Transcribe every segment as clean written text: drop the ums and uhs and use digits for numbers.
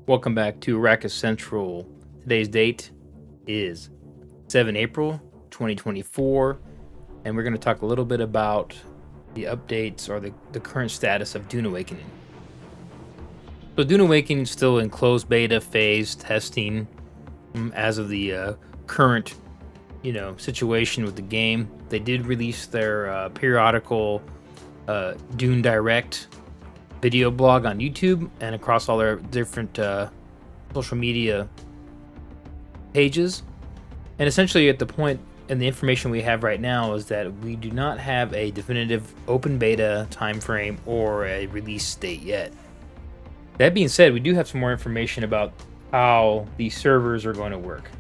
Welcome back to Arrakis Central. Today's date is 7 April 2024, and we're going to talk a little bit about the updates or the current status of Dune Awakening. So Dune Awakening is still in closed beta phase testing as of the current situation with the game. They did release their periodical Dune Direct video blog on YouTube and across all their different social media pages. And essentially at the point and the information we have right now is that we do not have a definitive open beta timeframe or a release date yet. That being said, we do have some more information about how these servers are going to work.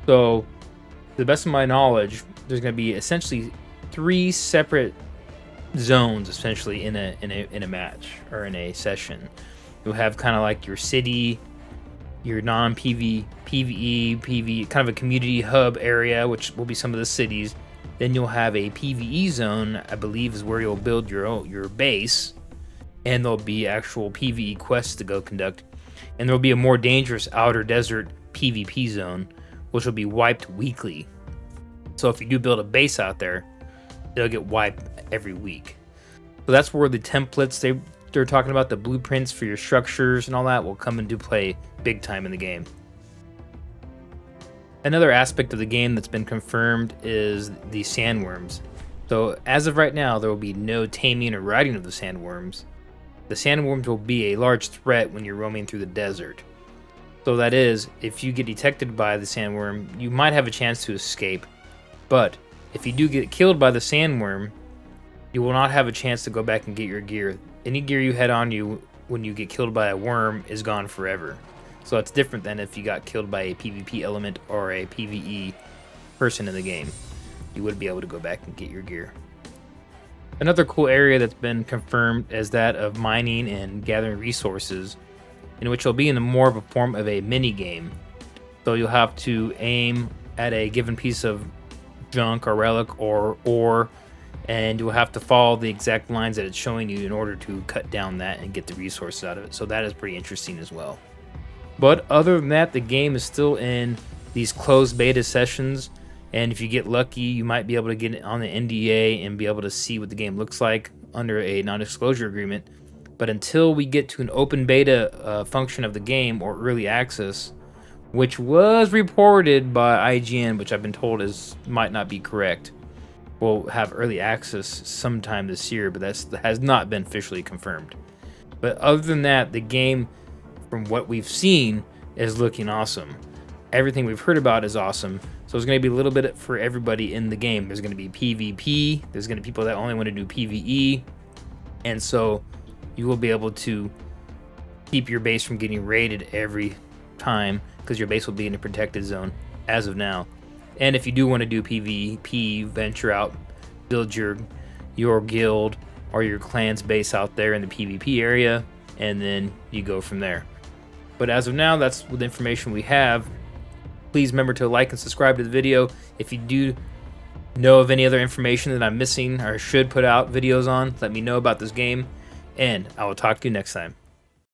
So, to the best of my knowledge, there's going to be essentially 3 separate zones essentially in a match or in a session. You'll have kind of like your city, your non-PvE, PvE, kind of a community hub area, which will be some of the cities. Then you'll have a PvE zone, I believe is where you'll build your base, and there'll be actual PvE quests to go conduct. And there'll be a more dangerous outer desert PvP zone, which will be wiped weekly. So if you do build a base out there, it'll get wiped every week. So that's where the templates they're talking about, the blueprints for your structures and all that, will come into play big time in the game. Another aspect of the game that's been confirmed is the sandworms. So as of right now, there will be no taming or riding of the sandworms. The sandworms will be a large threat when you're roaming through the desert. So that is, if you get detected by the sandworm, you might have a chance to escape. But if you do get killed by the sandworm, you will not have a chance to go back and get your gear. Any gear you had on you when you get killed by a worm is gone forever. So it's different than if you got killed by a PvP element or a PvE person in the game. You wouldn't be able to go back and get your gear. Another cool area that's been confirmed is that of mining and gathering resources, in which will be in the more of a form of a mini game. So you'll have to aim at a given piece of junk or relic or ore, and you'll have to follow the exact lines that it's showing you in order to cut down that and get the resources out of it. So that is pretty interesting as well. But other than that, the game is still in these closed beta sessions, and if you get lucky, you might be able to get it on the NDA and be able to see what the game looks like under a non-disclosure agreement. But until we get to an open beta function of the game or early access, which was reported by IGN, which I've been told might not be correct, we'll have early access sometime this year, but that has not been officially confirmed. But other than that, the game, from what we've seen, is looking awesome. Everything we've heard about is awesome. So there's going to be a little bit for everybody in the game. There's going to be PvP. There's going to be people that only want to do PvE. And so you will be able to keep your base from getting raided every time, because your base will be in a protected zone as of now. And if you do want to do PvP, venture out, build your guild or your clan's base out there in the PvP area, and then you go from there. But as of now, that's the information we have. Please remember to like and subscribe to the video. If you do know of any other information that I'm missing or should put out videos on, let me know about this game, and I will talk to you next time.